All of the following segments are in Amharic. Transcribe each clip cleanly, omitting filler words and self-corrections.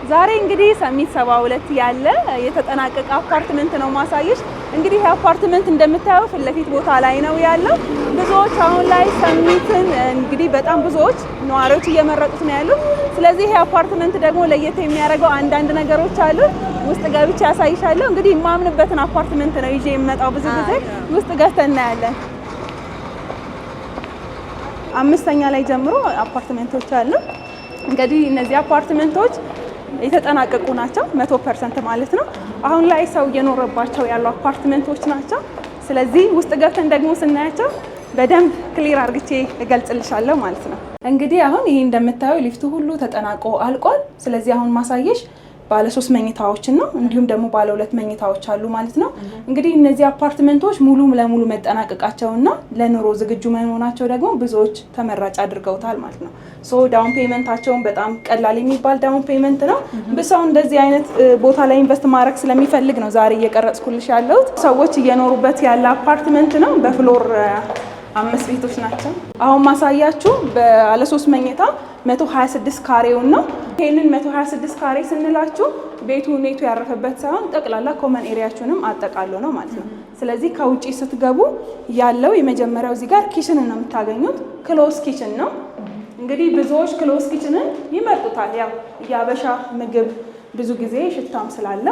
ዛሬ እንግዲህ ሰሚት 72 ያለ የተጠናቀቀ አፓርትመንት ነው ማሳየሽ። እንግዲህ ይሄ አፓርትመንት እንደምታየው ፊት ለፊት ቦታ ላይ ነው ያለው። ብዙዎች አሁን ላይ ሰሚትን እንግዲህ በጣም ብዙዎች ነዋሪዎች እየመረጡት ነው ያሉት። ስለዚህ ይሄ አፓርትመንት ደግሞ ለየት የሚያደርገው አንዳንድ ነገሮች አሉ። ውስጥ ገብቼ ያሳይሻለሁ። እንግዲህ የማምንበትን አፓርትመንት ነው ይዤ የምመጣው ብዙ ጊዜ። ውስጥ ገብተን እናያለን። አምስተኛ ላይ ጀምሮ አፓርትመንቶች አሉ። እንግዲህ እነዚህ አፓርትመንቶች የተጠናቀቁ ናቸው 100% ማለት ነው። አሁን ላይ ሰው እየኖረባቸው ያሉ አፓርትመንቶች ናቸው። ስለዚህ ውስጥ ገብተን ደግሞ ስናያቸው በደንብ ክሊር አርግቼ እገልጽልሻለሁ ማለት ነው። እንግዲህ አሁን ይሄ እንደምታየው ሊፍቱ ሁሉ ተጠናቆ አልቋል። ስለዚህ አሁን ማሳየሽ ባለ 3 መኝታዎች ነው፣ እንዲሁም ደግሞ ባለ 2 መኝታዎች አሉ ማለት ነው። እንግዲህ እነዚህ አፓርትመንቶች ሙሉ ለሙሉ መጠናቀቃቸውና ለኑሮ ዝግጁ መሆናቸው ደግሞ ብዙዎች ተመራጭ አድርገውታል ማለት ነው። ሶ ዳውን ፔመንታቸውን በጣም ቀላል የሚባል ዳውን ፔመንት ነው። በሰው እንደዚህ አይነት ቦታ ላይ ኢንቨስት ማድረግ ስለሚፈልግ ነው ዛሬ እየቀረጽኩልሽ ያለሁት። ሰዎች እየኖሩበት ያለ አፓርትመንት ነው። በፍሎር 5 ቤቶች ናቸው። አሁን ማሳያችሁ ባለ 3 መኝታ 126 ካሬውን ነው። ይሄንን 126 ካሬ ስንላችሁ ቤቱ ኔቱ ያረፈበት ሳይሆን ጠቅላላ ኮመን ኤሪያችሁንም አጠቃሎ ነው ማለት ነው። ስለዚህ ከውጪ ስትገቡ ያለው የመጀመሪያው እዚህ ጋር ኪችን ነው የምታገኙት። ክሎዝ ኪችን ነው። እንግዲህ ብዙዎች ክሎዝ ኪችንን ይመርጡታል። ያው የአበሻ ምግብ ብዙ ጊዜ ሽታም ስላለ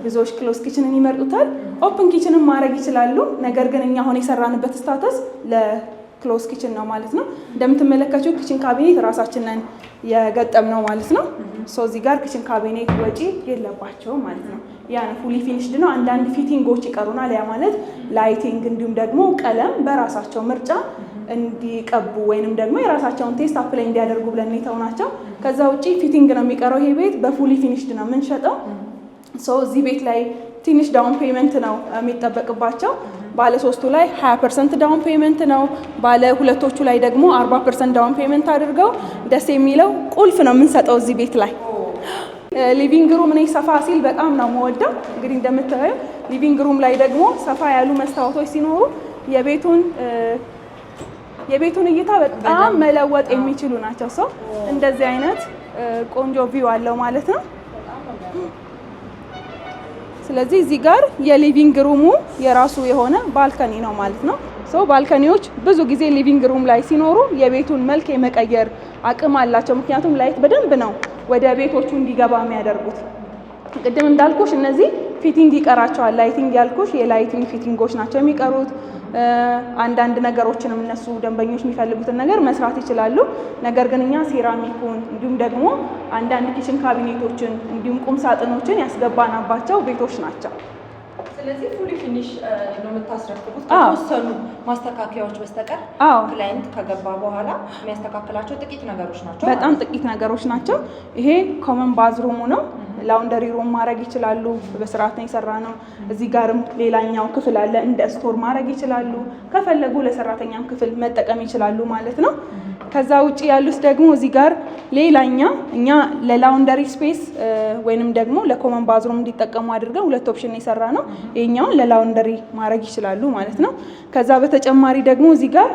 ብዙዎች ክሎዝ ኪችንን ይመርጡታል። ኦፕን ኪችንን ማድረግ ይችላሉ። ነገር ግን እኛ አሁን የሰራንበት ስታተስ ክሎዝ ኪችን ነው ማለት ነው። እንደምትመለከቱት ኪችን ካቢኔት ራሳችንን የገጠም ነው ማለት ነው። ሶ እዚህ ጋር ኪችን ካቢኔት ወጪ የለባቸውም ማለት ነው። ያን ፉሊ ፊኒሽድ ነው። አንዳንድ ፊቲንጎች ይቀሩናል። ያ ማለት ላይቲንግ እንዲሁም ደግሞ ቀለም በራሳቸው ምርጫ እንዲቀቡ ወይንም ደግሞ የራሳቸውን ቴስት አፕላይ እንዲያደርጉ ብለን የተውናቸው። ከዛ ውጪ ፊቲንግ ነው የሚቀረው። ይሄ ቤት በፉሊ ፊኒሽድ ነው የምንሸጠው። ሶ እዚህ ቤት ላይ ትንሽ ዳውን ፔመንት ነው የሚጠበቅባቸው። ባለ 3ቱ ላይ 20% ዳውን ፔመንት ነው። ባለ 2ቶቹ ላይ ደግሞ 40% ዳውን ፔመንት አድርገው ደስ የሚለው ቁልፍ ነው የምንሰጠው እዚህ ቤት ላይ። ሊቪንግ ሩም እኔ ሰፋ ሲል በጣም ነው የምወደው። እንግዲህ እንደምታየው ሊቪንግ ሩም ላይ ደግሞ ሰፋ ያሉ መስታወቶች ሲኖሩ የቤቱን እይታ በጣም መለወጥ የሚችሉ ናቸው። ሰው እንደዚህ አይነት ቆንጆ ቪው አለው ማለት ነው። ስለዚህ እዚህ ጋር የሊቪንግ ሩሙ የራሱ የሆነ ባልከኒ ነው ማለት ነው። ሶ ባልከኒዎች ብዙ ጊዜ ሊቪንግ ሩም ላይ ሲኖሩ የቤቱን መልክ የመቀየር አቅም አላቸው። ምክንያቱም ላይት በደንብ ነው ወደ ቤቶቹ እንዲገባ የሚያደርጉት። ቅድም እንዳልኩሽ እነዚህ ፊቲንግ ይቀራቸዋል። ላይቲንግ ያልኩሽ የላይቲንግ ፊቲንጎች ናቸው የሚቀሩት። አንዳንድ ነገሮችንም እነሱ ደንበኞች የሚፈልጉትን ነገር መስራት ይችላሉ። ነገር ግን እኛ ሴራሚኩን እንዲሁም ደግሞ አንዳንድ ኪችን ካቢኔቶችን እንዲሁም ቁም ሳጥኖችን ያስገባናባቸው ቤቶች ናቸው። ስለዚህ ፉሊ ፊኒሽ ነው የምታስረክቡት ከተወሰኑ ማስተካከያዎች በስተቀር? ክላይንት ከገባ በኋላ የሚያስተካክላቸው ጥቂት ነገሮች ናቸው። በጣም ጥቂት ነገሮች ናቸው። ይሄ ኮመን ባዝሩሙ ነው። ላውንደሪ ሩም ማድረግ ይችላሉ። በስርዓት ነው የሰራ ነው። እዚህ ጋርም ሌላኛው ክፍል አለ። እንደ ስቶር ማድረግ ይችላሉ። ከፈለጉ ለሰራተኛም ክፍል መጠቀም ይችላሉ ማለት ነው። ከዛ ውጪ ያሉት ደግሞ እዚህ ጋር ሌላኛ እኛ ለላውንደሪ ስፔስ ወይንም ደግሞ ለኮመን ባዝሩም እንዲጠቀሙ አድርገን 2 ኦፕሽን የሰራ ነው። ይሄኛውን ለላውንደሪ ማድረግ ይችላሉ ማለት ነው። ከዛ በተጨማሪ ደግሞ እዚህ ጋር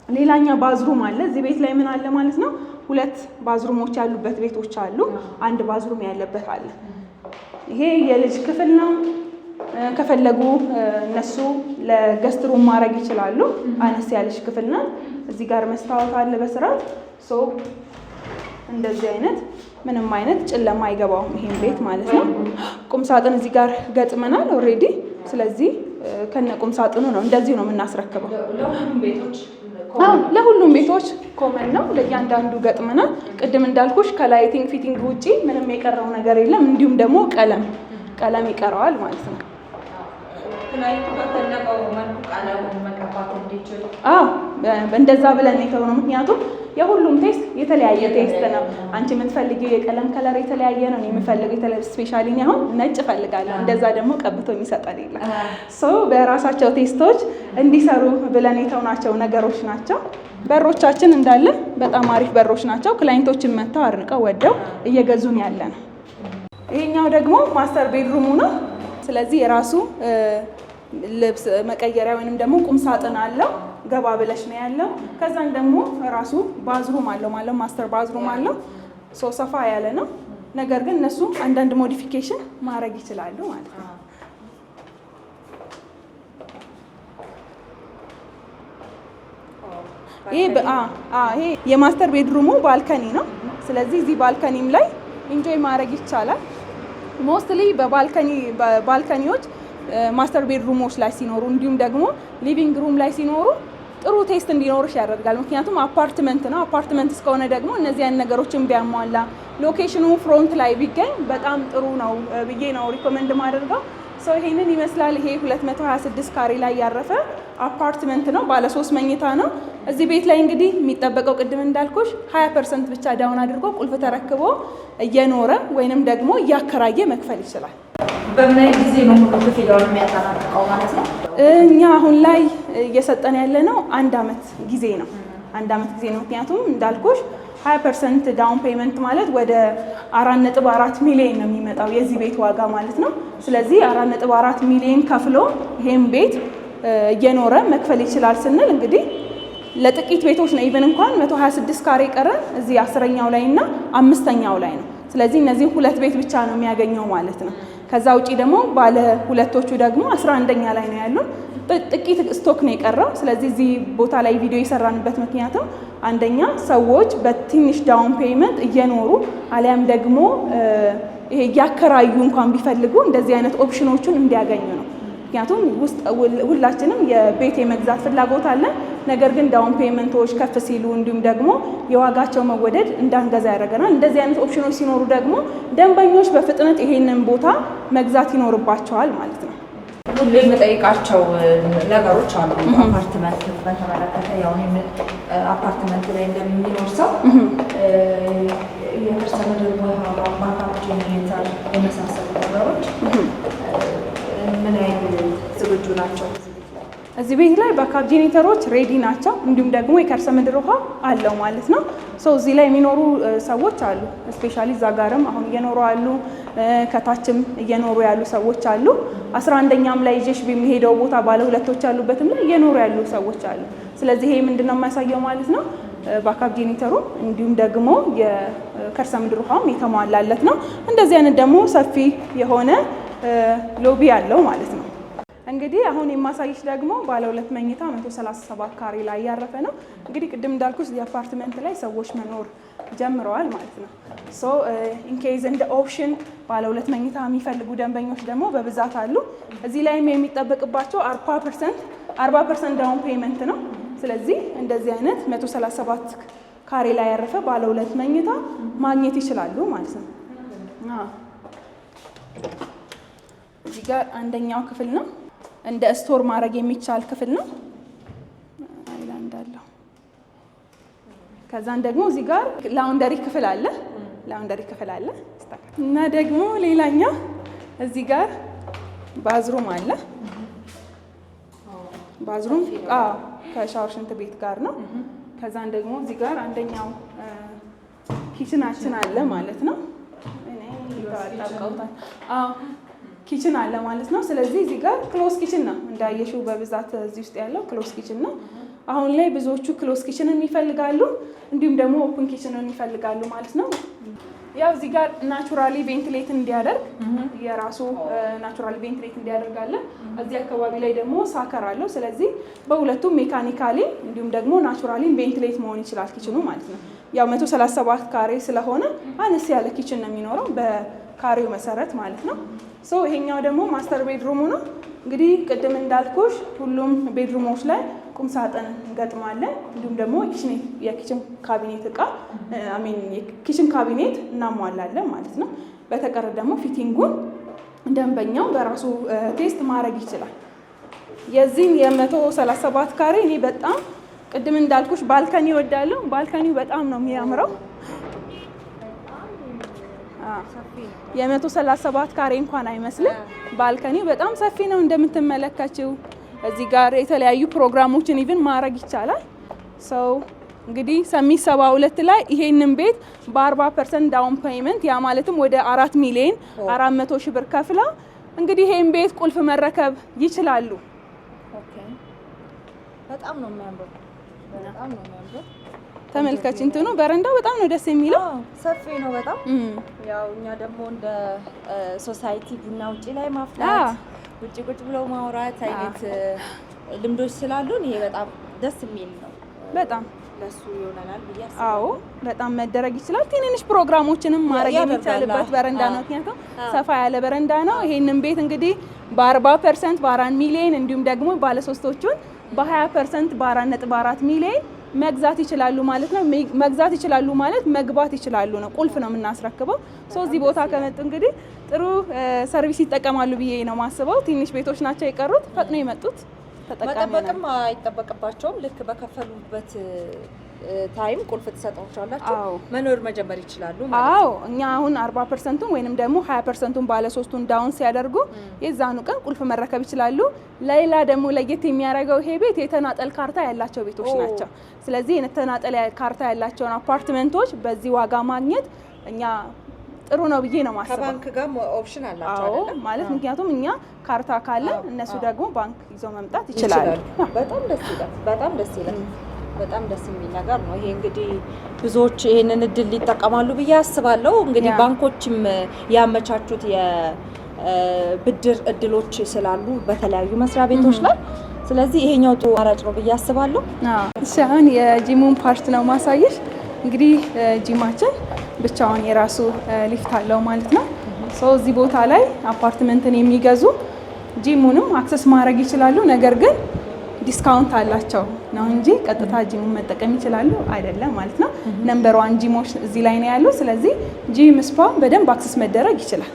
ሌላኛ ባዝሩም አለ። እዚህ ቤት ላይ ምን አለ ማለት ነው? 2 ባዝሩሞች ያሉበት ቤቶች አሉ። 1 ባዝሩም ያለበት አለ። ይሄ የልጅ ክፍል ነው። ከፈለጉ እነሱ ለገስት ሩም ማድረግ ይችላሉ። አነስ ያለች ክፍል ነው። እዚህ ጋር መስታወት አለ በስርዓት። ሶ እንደዚህ አይነት ምንም አይነት ጨለማ አይገባውም ይሄን ቤት ማለት ነው። ቁም ሳጥን እዚህ ጋር ገጥመናል ኦልሬዲ። ስለዚህ ከነ ቁም ሳጥኑ ነው እንደዚህ ነው የምናስረክበው። ለሁሉም ቤቶች ኮመን ነው። ለእያንዳንዱ ገጥመናል። ቅድም እንዳልኩሽ ከላይቲንግ ፊቲንግ ውጪ ምንም የቀረው ነገር የለም። እንዲሁም ደግሞ ቀለም ይቀረዋል ማለት ነው። እንደዛ ብለን የተሆነው ምክንያቱም የሁሉም ቴስት የተለያየ ቴስት ነው። አንቺ የምትፈልጊው የቀለም ከለር የተለያየ ነው። የምፈልገው ስፔሻሊ አሁን ነጭ እፈልጋለሁ። እንደዛ ደግሞ ቀብቶ የሚሰጠን የለም። ሶ በራሳቸው ቴስቶች እንዲሰሩ ብለን የተውናቸው ነገሮች ናቸው። በሮቻችን እንዳለ በጣም አሪፍ በሮች ናቸው። ክላይንቶችን መጥተው አድንቀው ወደው እየገዙን ያለ ነው። ይሄኛው ደግሞ ማስተር ቤድሩሙ ነው። ስለዚህ የራሱ ልብስ መቀየሪያ ወይንም ደግሞ ቁም ሳጥን አለው። ገባ ብለሽ ነው ያለው። ከዛን ደግሞ ራሱ ባዝሩም አለው ማለት ማስተር ባዝሩም አለው። ሰፋ ያለ ነው። ነገር ግን እነሱ አንዳንድ ሞዲፊኬሽን ማድረግ ይችላሉ ማለት ነው። ይሄ የማስተር ቤድሩሙ ባልከኒ ነው። ስለዚህ እዚህ ባልከኒም ላይ ኢንጆይ ማድረግ ይቻላል። ሞስትሊ በባልከኒዎች ማስተር ቤድሩሞች ላይ ሲኖሩ እንዲሁም ደግሞ ሊቪንግ ሩም ላይ ሲኖሩ ጥሩ ቴስት እንዲኖርሽ ያደርጋል። ምክንያቱም አፓርትመንት ነው። አፓርትመንት እስከሆነ ደግሞ እነዚህ አይነት ነገሮችን ቢያሟላ ሎኬሽኑ ፍሮንት ላይ ቢገኝ በጣም ጥሩ ነው ብዬ ነው ሪኮመንድ ማደርገው። ሰው ይሄንን ይመስላል። ይሄ 226 ካሬ ላይ ያረፈ አፓርትመንት ነው። ባለ 3 መኝታ ነው። እዚህ ቤት ላይ እንግዲህ የሚጠበቀው ቅድም እንዳልኩሽ 20% ብቻ ዳውን አድርጎ ቁልፍ ተረክቦ እየኖረ ወይንም ደግሞ እያከራየ መክፈል ይችላል። በምን አይነት ጊዜ ነው ሙሉ ክፍያውን የሚያጠናቅቀው ማለት ነው? እኛ አሁን ላይ እየሰጠን ያለ ነው 1 ዓመት ጊዜ ነው። 1 ዓመት ጊዜ ነው። ምክንያቱም እንዳልኩሽ 20% ዳውን ፔመንት ማለት ወደ 4.4 ሚሊዮን ነው የሚመጣው የዚህ ቤት ዋጋ ማለት ነው። ስለዚህ 4.4 ሚሊዮን ከፍሎ ይሄን ቤት እየኖረ መክፈል ይችላል ስንል እንግዲህ ለጥቂት ቤቶች ነው። ኢቨን እንኳን 126 ካሬ ቀረ እዚህ 10ኛው ላይ እና 5ኛው ላይ ነው። ስለዚህ እነዚህ 2 ቤት ብቻ ነው የሚያገኘው ማለት ነው። ከዛ ውጪ ደግሞ ባለ ሁለቶቹ ደግሞ 11ኛ ላይ ነው ያሉን። ጥቂት ስቶክ ነው የቀረው። ስለዚህ እዚህ ቦታ ላይ ቪዲዮ የሰራንበት ምክንያቱም አንደኛ ሰዎች በትንሽ ዳውን ፔመንት እየኖሩ አሊያም ደግሞ ይሄ እያከራዩ እንኳን ቢፈልጉ እንደዚህ አይነት ኦፕሽኖቹን እንዲያገኙ ነው። ምክንያቱም ሁላችንም የቤት የመግዛት ፍላጎት አለን። ነገር ግን ዳውን ፔመንቶች ከፍ ሲሉ እንዲሁም ደግሞ የዋጋቸው መወደድ እንዳንገዛ ያደርገናል። እንደዚህ አይነት ኦፕሽኖች ሲኖሩ ደግሞ ደንበኞች በፍጥነት ይሄንን ቦታ መግዛት ይኖርባቸዋል ማለት ነው። ሁሌ የምጠይቃቸው ነገሮች አሉ። አፓርትመንት በተመለከተ ያው አፓርትመንት ላይ እንደሚኖር ሰው የከርሰ ምድር ውሃ ባካፕ ጄኔሬተር የመሳሰሉ ነገሮች ምን አይነት ዝግጁ ናቸው? እዚህ ቤት ላይ ባካፕ ጄኔሬተሮች ሬዲ ናቸው። እንዲሁም ደግሞ የከርሰ ምድር ውሃ አለው ማለት ነው። እዚህ ላይ የሚኖሩ ሰዎች አሉ። ስፔሻሊ እዛ ጋርም አሁን እየኖሩ አሉ። ከታችም እየኖሩ ያሉ ሰዎች አሉ። 11ኛም ላይ ይዤሽ በሚሄደው ቦታ ባለ ሁለቶች ያሉበትም ላይ እየኖሩ ያሉ ሰዎች አሉ። ስለዚህ ይሄ ምንድነው የሚያሳየው ማለት ነው ባካፕ ጄኔሬተሩ እንዲሁም ደግሞ የከርሰ ምድር ውሃም የተሟላለት ነው። እንደዚህ አይነት ደግሞ ሰፊ የሆነ ሎቢ ያለው ማለት ነው። እንግዲህ አሁን የማሳይሽ ደግሞ ባለ 2 መኝታ 137 ካሬ ላይ ያረፈ ነው። እንግዲህ ቅድም እንዳልኩሽ የአፓርትመንት ላይ ሰዎች መኖር ጀምረዋል ማለት ነው። ኢንኬዝ እንደ ኦፕሽን ባለ 2 መኝታ የሚፈልጉ ደንበኞች ደግሞ በብዛት አሉ። እዚህ ላይም የሚጠበቅባቸው 40% ዳውን ፔመንት ነው። ስለዚህ እንደዚህ አይነት 137 ካሬ ላይ ያረፈ ባለ 2 መኝታ ማግኘት ይችላሉ ማለት ነው። እዚህ ጋር አንደኛው ክፍል ነው። እንደ ስቶር ማድረግ የሚቻል ክፍል ነው። አይላንድ አለው። ከዛን ደግሞ እዚህ ጋር ላውንደሪ ክፍል አለ። እና ደግሞ ሌላኛው እዚህ ጋር ባዝሩም አለ። ባዝሩም ከሻወር ሽንት ቤት ጋር ነው። ከዛን ደግሞ እዚህ ጋር አንደኛው ኪችናችን አለ ማለት ነው። ኪችን አለ ማለት ነው። ስለዚህ እዚህ ጋር ክሎዝ ኪችን ነው እንዳየሽው፣ በብዛት እዚህ ውስጥ ያለው ክሎዝ ኪችን ነው። አሁን ላይ ብዙዎቹ ክሎዝ ኪችንን ይፈልጋሉ፣ እንዲሁም ደግሞ ኦፕን ኪችንን ይፈልጋሉ ማለት ነው። ያው እዚህ ጋር ናቹራሊ ቬንቲሌት እንዲያደርግ የራሱ ናቹራሊ ቬንቲሌት እንዲያደርጋለን። እዚህ አካባቢ ላይ ደግሞ ሳከር አለው። ስለዚህ በሁለቱም ሜካኒካሊ እንዲሁም ደግሞ ናቹራሊ ቬንቲሌት መሆን ይችላል ኪችኑ ማለት ነው። ያው 137 ካሬ ስለሆነ አነስ ያለ ኪችን ነው የሚኖረው በካሬው መሰረት ማለት ነው። ይሄኛው ደግሞ ማስተር ቤድሩሙ ነው። እንግዲህ ቅድም እንዳልኩሽ ሁሉም ቤድሩሞች ላይ ቁም ሳጥን እንገጥማለን። እንዲሁም ደግሞ የኪችን ካቢኔት እቃ የኪችን ካቢኔት እናሟላለን ማለት ነው። በተቀረ ደግሞ ፊቲንጉን ደንበኛው በራሱ ቴስት ማድረግ ይችላል። የዚህም የ137 ካሬ እኔ በጣም ቅድም እንዳልኩሽ ባልከኒ እወዳለሁ። ባልከኒው በጣም ነው የሚያምረው። የ137 ካሬ እንኳን አይመስልም። ባልከኒው በጣም ሰፊ ነው እንደምትመለከችው። እዚህ ጋር የተለያዩ ፕሮግራሞችን ኢቭን ማድረግ ይቻላል። እንግዲህ ሰሚት 72 ላይ ይሄንን ቤት በ40% ዳውን ፔመንት ያ ማለትም ወደ 4 ሚሊዮን 400 ሺህ ብር ከፍላ እንግዲህ ይሄን ቤት ቁልፍ መረከብ ይችላሉ። በጣም ነው የሚያምረው። ተመልካች እንትኑ በረንዳው በጣም ነው ደስ የሚለው። ሰፊ ነው በጣም። ያው እኛ ደግሞ እንደ ሶሳይቲ ቡና ውጪ ላይ ማፍላት ውጪ ቁጭ ብለው ማውራት አይነት ልምዶች ስላሉን ይሄ በጣም ደስ የሚል ነው። በጣም ለሱ ይሆናል ብዬ አስባለሁ። አዎ በጣም መደረግ ይችላል። ትንንሽ ፕሮግራሞችንም ማድረግ የሚቻልበት በረንዳ ነው። ምክንያቱም ሰፋ ያለ በረንዳ ነው። ይሄንን ቤት እንግዲህ በ40% በ4 ሚሊዮን እንዲሁም ደግሞ ባለ ሶስቶቹን በ20% በ4.4 ሚሊዮን መግዛት ይችላሉ ማለት ነው። መግዛት ይችላሉ ማለት መግባት ይችላሉ ነው። ቁልፍ ነው የምናስረክበው። እዚህ ቦታ ከመጡ እንግዲህ ጥሩ ሰርቪስ ይጠቀማሉ ብዬ ነው ማስበው። ትንሽ ቤቶች ናቸው የቀሩት፣ ፈጥነው የመጡት መጠበቅም አይጠበቅባቸውም። ልክ በከፈሉበት ታይም ቁልፍ ተሰጣቸዋላችሁ መኖር መጀመር ይችላሉ ማለት ነው። አዎ እኛ አሁን 40%ን ወይንም ደግሞ 20%ን ባለ ሶስቱን ዳውን ሲያደርጉ የዛኑ ቀን ቁልፍ መረከብ ይችላሉ። ሌላ ደግሞ ለየት የሚያደርገው ይሄ ቤት የተናጠል ካርታ ያላቸው ቤቶች ናቸው። ስለዚህ የተናጠል ካርታ ያላቸውን አፓርትመንቶች በዚህ ዋጋ ማግኘት እኛ ጥሩ ነው ብዬ ነው ማስበው። ከባንክ ጋር ኦፕሽን አላቸው አይደል? ማለት ምክንያቱም እኛ ካርታ ካለ እነሱ ደግሞ ባንክ ይዘው መምጣት ይችላሉ። በጣም ደስ ይላል። በጣም ደስ ይላል። በጣም ደስ የሚል ነገር ነው። ይሄ እንግዲህ ብዙዎች ይሄንን እድል ይጠቀማሉ ብዬ አስባለሁ። እንግዲህ ባንኮችም ያመቻቹት የብድር እድሎች ስላሉ በተለያዩ መስሪያ ቤቶች ላይ ስለዚህ ይሄኛው ጥሩ አማራጭ ነው ብዬ አስባለሁ። እሺ አሁን የጂሙን ፓርት ነው ማሳየሽ። እንግዲህ ጂማችን ብቻውን የራሱ ሊፍት አለው ማለት ነው። እዚህ ቦታ ላይ አፓርትመንትን የሚገዙ ጂሙንም አክሰስ ማድረግ ይችላሉ። ነገር ግን ዲስካውንት አላቸው ነው እንጂ ቀጥታ ጂሙን መጠቀም ይችላሉ አይደለም ማለት ነው። ነምበር 1 ጂሞች እዚህ ላይ ነው ያለው። ስለዚህ ጂም ስፓ በደንብ አክሰስ መደረግ ይችላል።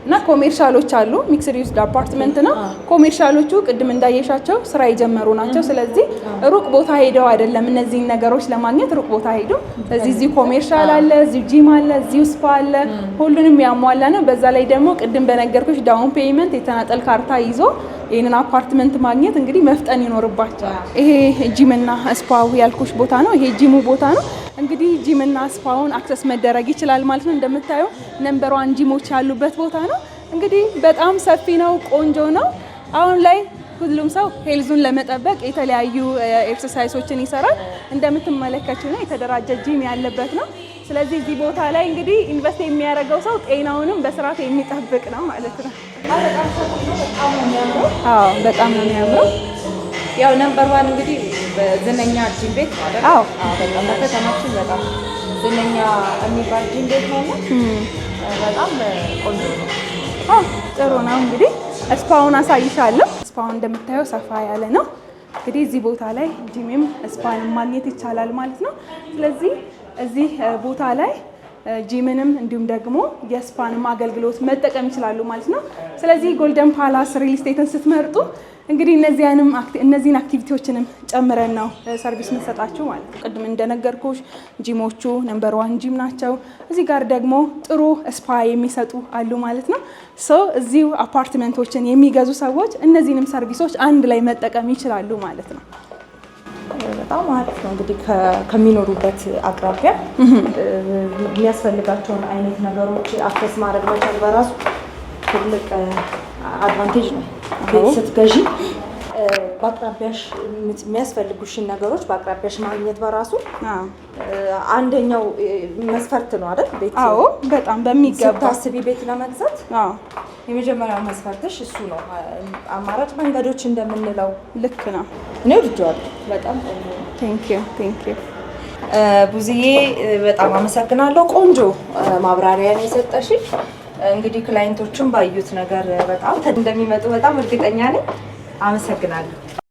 እና ኮሜርሻሎች አሉ። ሚክስድ ዩዝ አፓርትመንት ነው። ኮሜርሻሎቹ ቅድም እንዳየሻቸው ስራ የጀመሩ ናቸው። ስለዚህ ሩቅ ቦታ ሄደው አይደለም እነዚህን ነገሮች ለማግኘት ሩቅ ቦታ ሄደው እዚህ ኮሜርሻል አለ፣ እዚህ ጂም አለ፣ እዚህ ስፓ አለ፣ ሁሉንም ያሟላ ነው። በዛ ላይ ደግሞ ቅድም በነገርኩሽ ዳውን ፔይመንት የተናጠል ካርታ ይዞ ይሄንን አፓርትመንት ማግኘት እንግዲህ መፍጠን ይኖርባቸዋል። ይሄ ጂምና ስፓው ያልኩሽ ቦታ ነው። ይሄ ጂሙ ቦታ ነው። እንግዲህ ጂምና ስፓውን አክሰስ መደረግ ይችላል ማለት ነው። እንደምታየው ነምበር 1 ጂሞች ያሉበት ቦታ ነው። እንግዲህ በጣም ሰፊ ነው፣ ቆንጆ ነው። አሁን ላይ ሁሉም ሰው ሄልዙን ለመጠበቅ የተለያዩ ኤክሰርሳይሶችን ይሰራል። እንደምትመለከቱት ነው የተደራጀ ጂም ያለበት ነው። ስለዚህ እዚህ ቦታ ላይ እንግዲህ ኢንቨስት የሚያደርገው ሰው ጤናውንም በስርዓት የሚጠብቅ ነው ማለት ነው። በጣም ነው የሚያምረው። ያው ነምበር 1 እንግዲህ ዝነኛ ጂም ቤት ማለት ነው። በጣም በከተማችን በጣም ዝነኛ የሚባል ጂም ቤት ነው። በጣም ቆንጆ ነው። ጥሩ ነው። እንግዲህ ስፓውን አሳይሻለሁ። ስፓውን እንደምታየው ሰፋ ያለ ነው። እንግዲህ እዚህ ቦታ ላይ ጂምም ስፓንም ማግኘት ይቻላል ማለት ነው። ስለዚህ እዚህ ቦታ ላይ ጂምንም እንዲሁም ደግሞ የስፓንም አገልግሎት መጠቀም ይችላሉ ማለት ነው። ስለዚህ ጎልደን ፓላስ ሪል ስቴትን ስትመርጡ እንግዲህ እነዚህን አክቲቪቲዎችንም ጨምረን ነው ሰርቪስ የምንሰጣችሁ ማለት ነው። ቅድም እንደነገርኩሽ ጂሞቹ ነምበር 1 ጂም ናቸው። እዚህ ጋር ደግሞ ጥሩ ስፓ የሚሰጡ አሉ ማለት ነው። እዚሁ አፓርትመንቶችን የሚገዙ ሰዎች እነዚህንም ሰርቪሶች አንድ ላይ መጠቀም ይችላሉ ማለት ነው። በጣም አሪፍ ነው። እንግዲህ ከሚኖሩበት አቅራቢያ የሚያስፈልጋቸውን አይነት ነገሮች አክሰስ ማድረግ መቻል በራሱ ትልቅ አድቫንቴጅ ነው። ቤት ስትገዢ በአቅራቢያሽ የሚያስፈልጉሽን ነገሮች በአቅራቢያሽ ማግኘት በራሱ አንደኛው መስፈርት ነው አይደል? ቤት በጣም በሚገባ ስታስቢ ቤት ለመግዛት የመጀመሪያው መስፈርትሽ እሱ ነው። አማራጭ መንገዶች እንደምንለው ልክ ነው። እኔ ወድጄዋለሁ በጣም። ቴንክ ዩ ቡዝዬ በጣም አመሰግናለሁ። ቆንጆ ማብራሪያ ነው የሰጠሽኝ። እንግዲህ ክላይንቶችን ባዩት ነገር በጣም እንደሚመጡ በጣም እርግጠኛ ነኝ። አመሰግናለሁ።